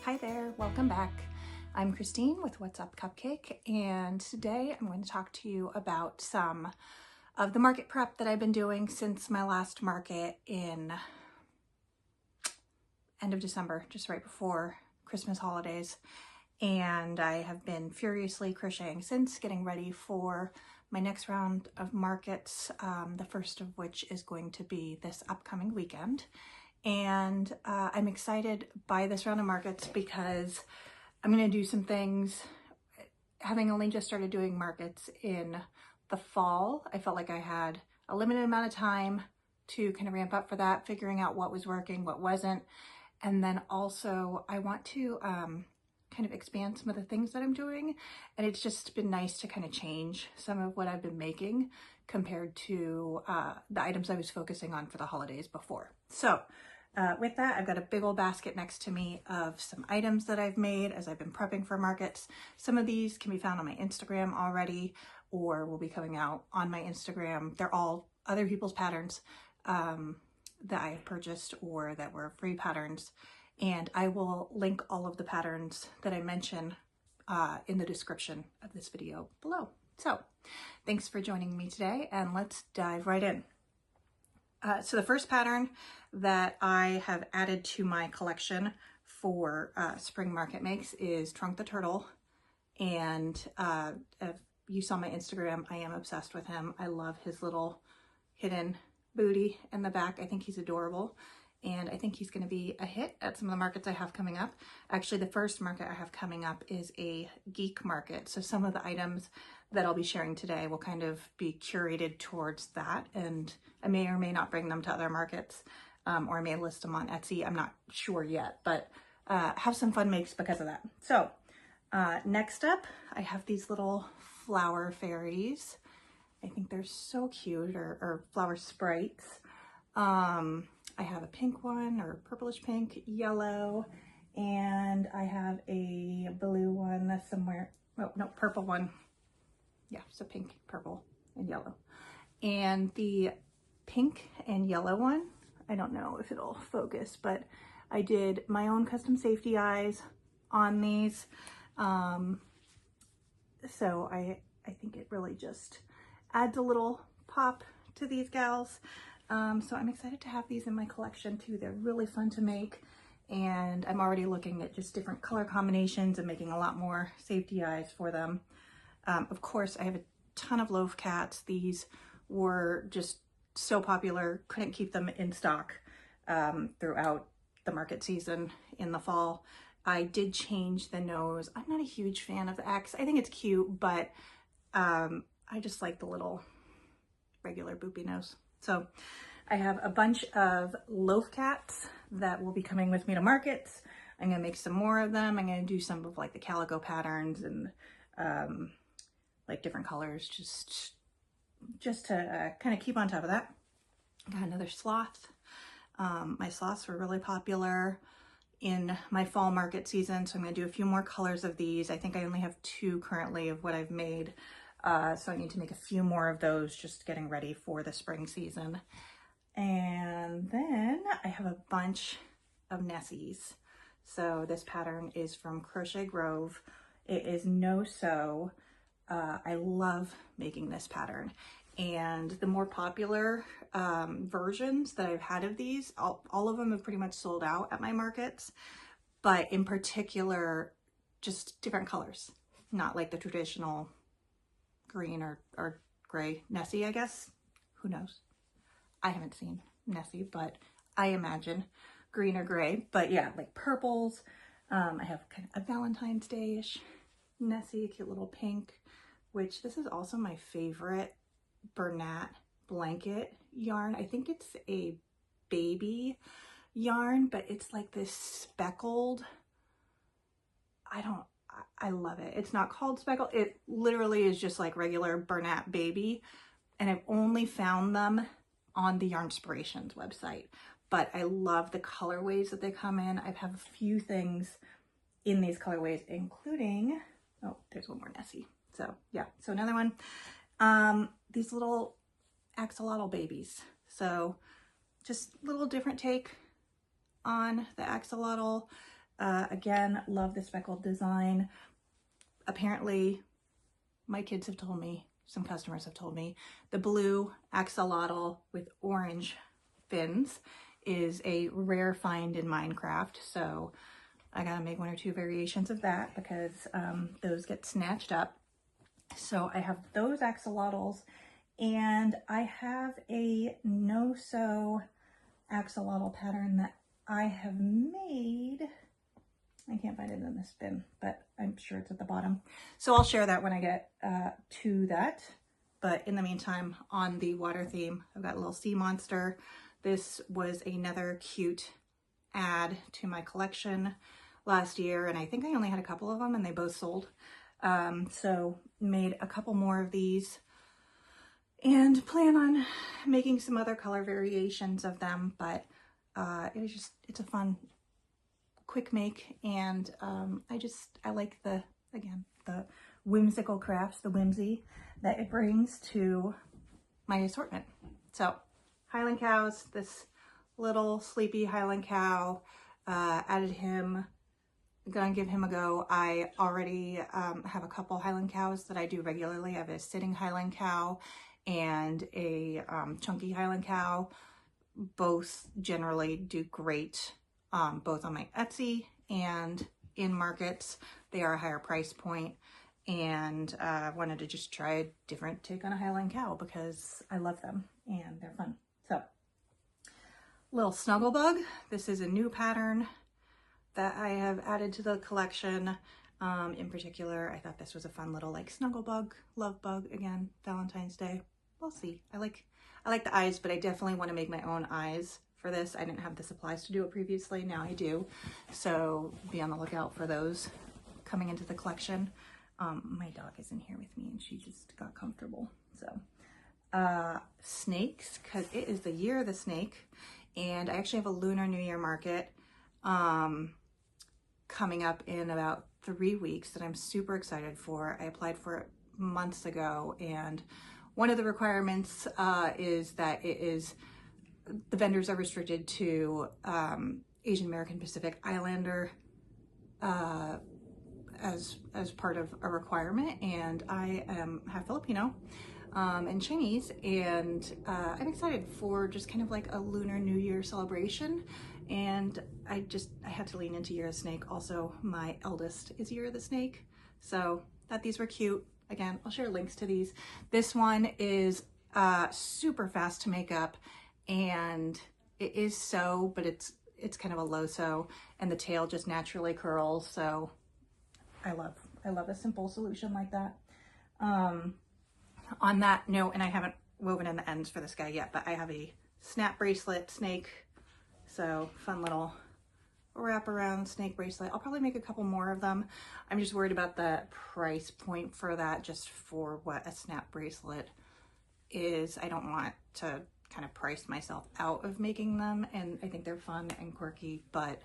Hi there, welcome back. I'm Christine with What's Up Cupcake, and today I'm going to talk to you about some of the market prep that I've been doing since my last market in end of December, just right before Christmas holidays. And I have been furiously crocheting since, getting ready for my next round of markets, the first of which is going to be this upcoming weekend. And I'm excited by this round of markets because I'm going to do some things. Having only just started doing markets in the fall, I felt like I had a limited amount of time to kind of ramp up for that, figuring out what was working, what wasn't. And then also I want to kind of expand some of the things that I'm doing. And it's just been nice to kind of change some of what I've been making compared to the items I was focusing on for the holidays before. So with that, I've got a big old basket next to me of some items that I've made as I've been prepping for markets. Some of these can be found on my Instagram already, or will be coming out on my Instagram. They're all other people's patterns that I have purchased or that were free patterns. And I will link all of the patterns that I mention in the description of this video below. So thanks for joining me today, and let's dive right in. So the first pattern that I have added to my collection for spring market makes is Trunk the Turtle. And if you saw my Instagram, I am obsessed with him. I love his little hidden booty in the back. I think he's adorable. And I think he's going to be a hit at some of the markets I have coming up. Actually, the first market I have coming up is a Geek market. So some of the items that I'll be sharing today will kind of be curated towards that. And I may or may not bring them to other markets, or I may list them on Etsy. I'm not sure yet, but have some fun makes because of that. So next up, I have these little flower fairies. I think they're so cute, or flower sprites. I have a pink one, or purplish pink, yellow, and I have a blue one somewhere. Oh, no, purple one. Yeah, so pink, purple, and yellow. And the pink and yellow one, I don't know if it'll focus, but I did my own custom safety eyes on these. So I think it really just adds a little pop to these gals. So I'm excited to have these in my collection too. They're really fun to make, and I'm already looking at just different color combinations and making a lot more safety eyes for them. Of course, I have a ton of loaf cats. These were just so popular, couldn't keep them in stock throughout the market season in the fall. I did change the nose. I'm not a huge fan of the X. I think it's cute, but I just like the little regular boopy nose. So I have a bunch of loaf cats that will be coming with me to markets. I'm gonna make some more of them. I'm gonna do some of like the calico patterns and like different colors, just to kind of keep on top of that. Got another sloth. My sloths were really popular in my fall market season, so I'm gonna do a few more colors of these. I think I only have 2 currently of what I've made. So I need to make a few more of those, just getting ready for the spring season. And then I have a bunch of Nessies. So this pattern is from Crochet Grove. It is no sew. I love making this pattern. And the more popular versions that I've had of these, all of them have pretty much sold out at my markets. But in particular, just different colors, not like the traditional green or gray Nessie, I guess. Who knows? I haven't seen Nessie, but I imagine green or gray. But yeah, like purples. I have kind of a Valentine's Day-ish Nessie, a cute little pink, which this is also my favorite Bernat blanket yarn. I think it's a baby yarn, but it's like this speckled, I love it. It's not called speckle. It literally is just like regular Bernat baby. And I've only found them on the Yarnspirations website, but I love the colorways that they come in. I have a few things in these colorways, including, oh, there's one more Nessie. So yeah, so another one, these little axolotl babies. So just a little different take on the axolotl. Again, love the speckled design. Apparently, my kids have told me, some customers have told me, the blue axolotl with orange fins is a rare find in Minecraft. So I gotta make 1 or 2 variations of that because those get snatched up. So I have those axolotls, and I have a no-sew axolotl pattern that I have made. I can't find it in this bin, but I'm sure it's at the bottom. So I'll share that when I get to that. But in the meantime, on the water theme, I've got a little sea monster. This was another cute add to my collection last year, and I think I only had a couple of them and they both sold. So made a couple more of these and plan on making some other color variations of them, but it's a fun quick make, and I like the whimsical crafts, the whimsy that it brings to my assortment. So Highland cows, this little sleepy Highland cow, added him, gonna give him a go. I already have a couple Highland cows that I do regularly. I have a sitting Highland cow and a chunky Highland cow. Both generally do great, both on my Etsy and in markets. They are a higher price point, and I wanted to just try a different take on a Highland cow because I love them and they're fun. So, little snuggle bug. This is a new pattern that I have added to the collection. In particular, I thought this was a fun little like snuggle bug, love bug. Again, Valentine's Day. We'll see. I like the eyes, but I definitely want to make my own eyes for this. I didn't have the supplies to do it previously. Now I do. So be on the lookout for those coming into the collection. My dog is in here with me and she just got comfortable. So snakes, because it is the year of the snake, and I actually have a Lunar New Year market coming up in about 3 weeks that I'm super excited for. I applied for it months ago, and one of the requirements is that the vendors are restricted to Asian American Pacific Islander as part of a requirement, and I am half Filipino and Chinese, and I'm excited for just kind of like a Lunar New Year celebration. And I had to lean into Year of the Snake. Also, my eldest is Year of the Snake, so thought these were cute. Again, I'll share links to these. This one is super fast to make up, and it is sew, but it's kind of a low sew, and the tail just naturally curls. So I love a simple solution like that. On that note, and I haven't woven in the ends for this guy yet, but I have a snap bracelet snake. So fun little wraparound snake bracelet. I'll probably make a couple more of them. I'm just worried about the price point for that, just for what a snap bracelet is. I don't want to kind of price myself out of making them, and I think they're fun and quirky, but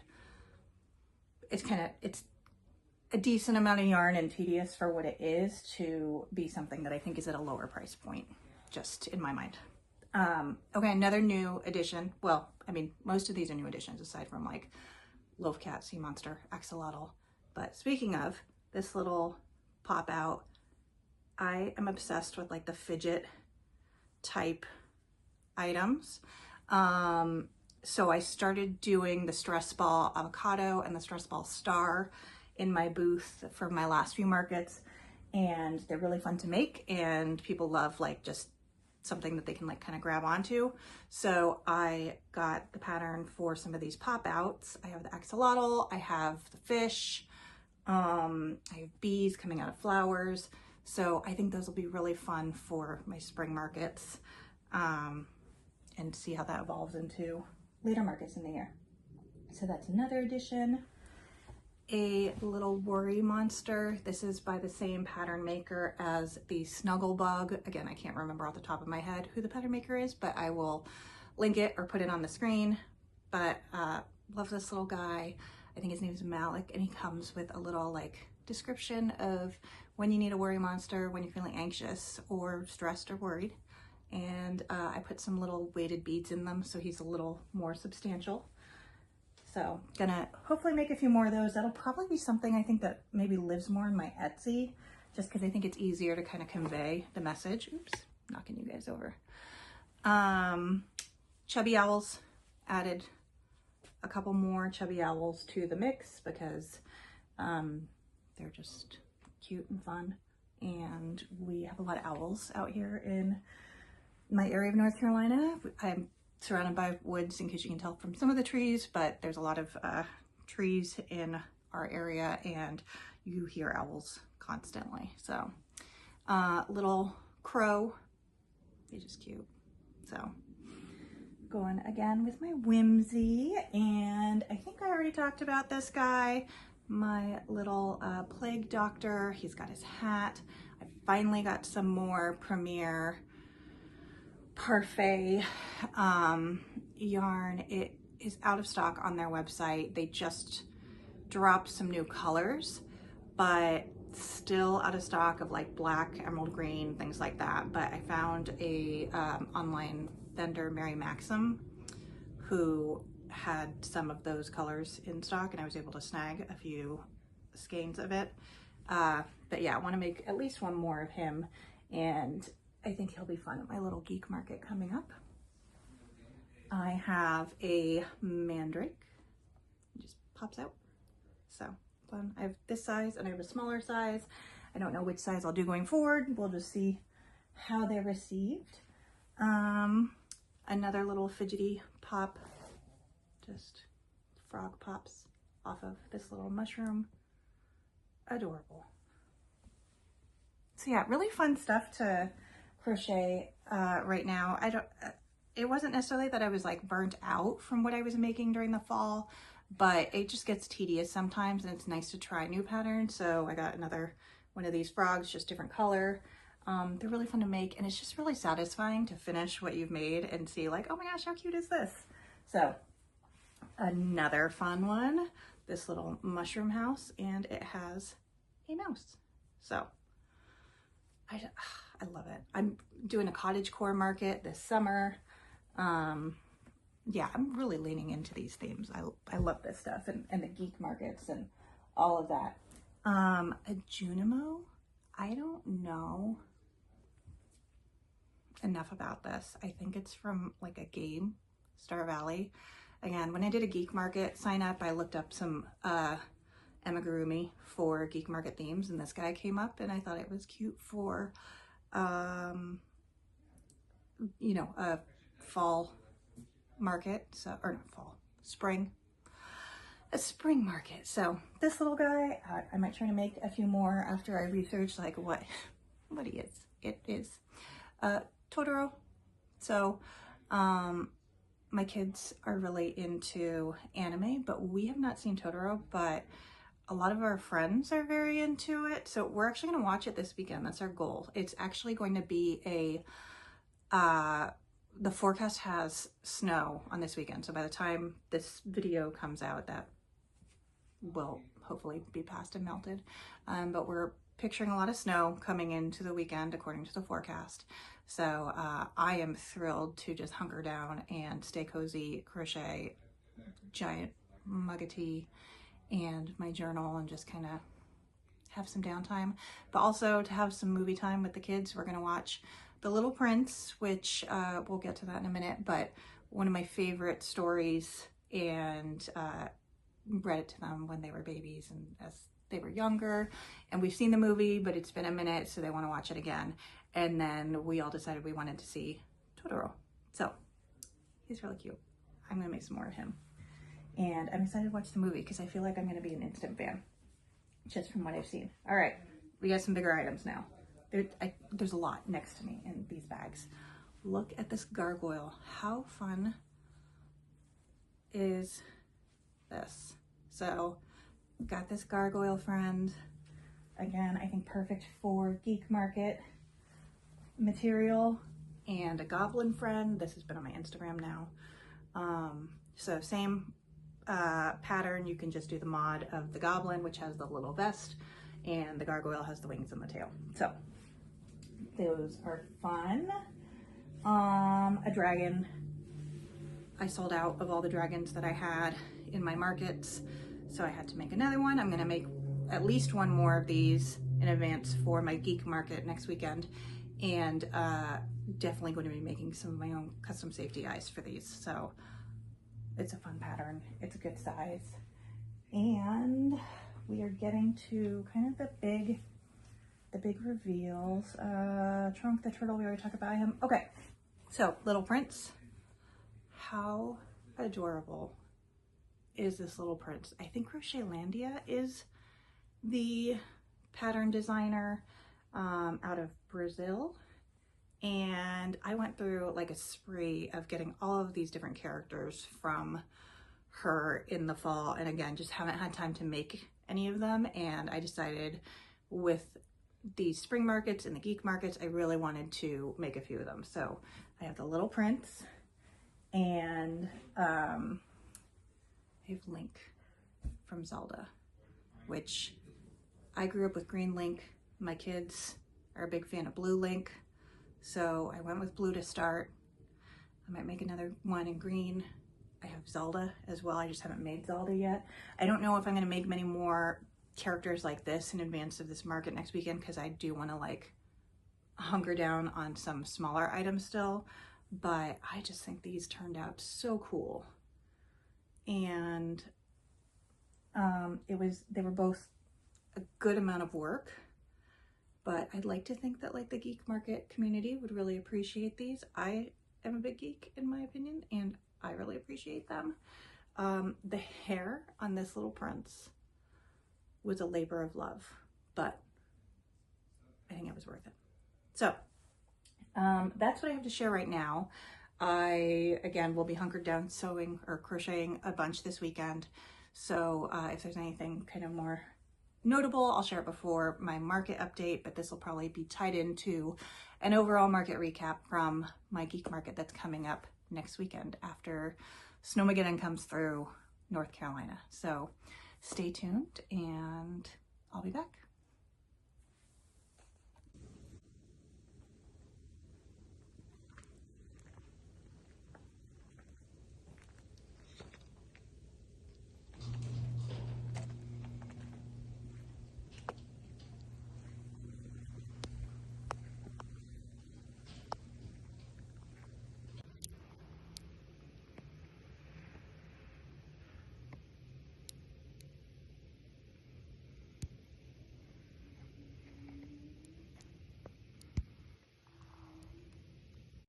it's a decent amount of yarn and tedious for what it is to be something that I think is at a lower price point, just in my mind. Okay, another new addition. Well, I mean, most of these are new additions aside from like Loaf Cat, Sea Monster, Axolotl. But speaking of this little pop out, I am obsessed with like the Fidget type items. So I started doing the Stress Ball Avocado and the Stress Ball Star in my booth for my last few markets, and they're really fun to make, and people love like just something that they can like kind of grab onto. So I got the pattern for some of these pop outs. I have the axolotl, I have the fish, I have bees coming out of flowers. So I think those will be really fun for my spring markets, and see how that evolves into later markets in the year. So that's another addition. A little worry monster. This is by the same pattern maker as the Snuggle Bug. Again, I can't remember off the top of my head who the pattern maker is, but I will link it or put it on the screen. But love this little guy. I think his name is Malik, and he comes with a little like description of when you need a worry monster, when you're feeling anxious or stressed or worried. And I put some little weighted beads in them, so he's a little more substantial. So gonna hopefully make a few more of those. That'll probably be something I think that maybe lives more in my Etsy, just because I think it's easier to kind of convey the message. Oops, knocking you guys over. Chubby owls, added a couple more chubby owls to the mix because they're just cute and fun. And we have a lot of owls out here in my area of North Carolina. I'm surrounded by woods, in case you can tell from some of the trees, but there's a lot of trees in our area and you hear owls constantly. So little crow, he's just cute. So going again with my whimsy, and I think I already talked about this guy, my little plague doctor. He's got his hat. I finally got some more Premier Parfait yarn. It is out of stock on their website. They just dropped some new colors, but still out of stock of like black, emerald green, things like that. But I found a online vendor, Mary Maxim, who had some of those colors in stock, and I was able to snag a few skeins of it. But yeah, I want to make at least one more of him, and I think he'll be fun at my little geek market coming up. I have a mandrake. It just pops out. So fun. I have this size and I have a smaller size. I don't know which size I'll do going forward. We'll just see how they're received. Another little fidgety pop, just frog pops off of this little mushroom. Adorable. So yeah, really fun stuff to crochet right now. It wasn't necessarily that I was like burnt out from what I was making during the fall, but it just gets tedious sometimes, and it's nice to try new patterns. So I got another one of these frogs, just different color. They're really fun to make, and it's just really satisfying to finish what you've made and see like, oh my gosh, how cute is this? So another fun one, this little mushroom house, and it has a mouse. So I love it. I'm doing a cottage core market this summer. Yeah, I'm really leaning into these themes. I love this stuff, and the geek markets and all of that. A Junimo, I don't know enough about this. I think it's from like a game, Star Valley. Again, when I did a geek market sign up, I looked up some amigurumi for geek market themes, and this guy came up, and I thought it was cute for you know, a fall market. So, or not fall, spring, a spring market. So this little guy, I might try to make a few more after I research like what he is. It is Totoro. So my kids are really into anime, but we have not seen Totoro, but a lot of our friends are very into it. So we're actually going to watch it this weekend. That's our goal. It's actually going to be a, the forecast has snow on this weekend. So by the time this video comes out, that will hopefully be passed and melted. But we're picturing a lot of snow coming into the weekend according to the forecast. So I am thrilled to just hunker down and stay cozy, crochet, giant mug of tea, and my journal, and just kind of have some downtime, but also to have some movie time with the kids. We're going to watch The Little Prince, which we'll get to that in a minute, but one of my favorite stories, and read it to them when they were babies and as they were younger, and we've seen the movie, but it's been a minute, so they want to watch it again. And then we all decided we wanted to see Totoro. So he's really cute. I'm going to make some more of him. And I'm excited to watch the movie because I feel like I'm going to be an instant fan just from what I've seen. All right, we got some bigger items now. There's a lot next to me in these bags. Look at this gargoyle. How fun is this? So got this gargoyle friend. Again, I think perfect for geek market material. And a goblin friend. This has been on my Instagram now. So same pattern. You can just do the mod of the goblin, which has the little vest, and the gargoyle has the wings and the tail. So those are fun. A dragon I sold out of all the dragons that I had in my markets, so I had to make another one. I'm gonna make at least one more of these in advance for my Geek market next weekend, and definitely going to be making some of my own custom safety eyes for these. So it's a fun pattern, it's a good size, and we are getting to kind of the big reveals. Trunk the turtle, we already talked about him. Okay, so Little Prince. How adorable is this little prince? I think Crochetlandia is the pattern designer out of Brazil, and I went through like a spree of getting all of these different characters from her in the fall, and again, just haven't had time to make any of them, and I decided with the spring markets and the Geek markets, I really wanted to make a few of them. So I have the Little Prince, and I have Link from Zelda, which I grew up with green Link. My kids are a big fan of blue Link, so I went with blue to start. I might make another one in green. I have Zelda as well. I just haven't made Zelda yet. I don't know if I'm going to make many more characters like this in advance of this market next weekend, because I do want to like hunker down on some smaller items still. But I just think these turned out so cool, and they were both a good amount of work, but I'd like to think that like the Geek market community would really appreciate these. I am a big geek in my opinion, and I really appreciate them. The hair on this little prince was a labor of love, but I think it was worth it. So that's what I have to share right now. I, again, will be hunkered down sewing or crocheting a bunch this weekend. So if there's anything kind of more notable, I'll share it before my market update, but this will probably be tied into an overall market recap from my Geek market that's coming up next weekend after Snowmageddon comes through North Carolina. So stay tuned, and I'll be back.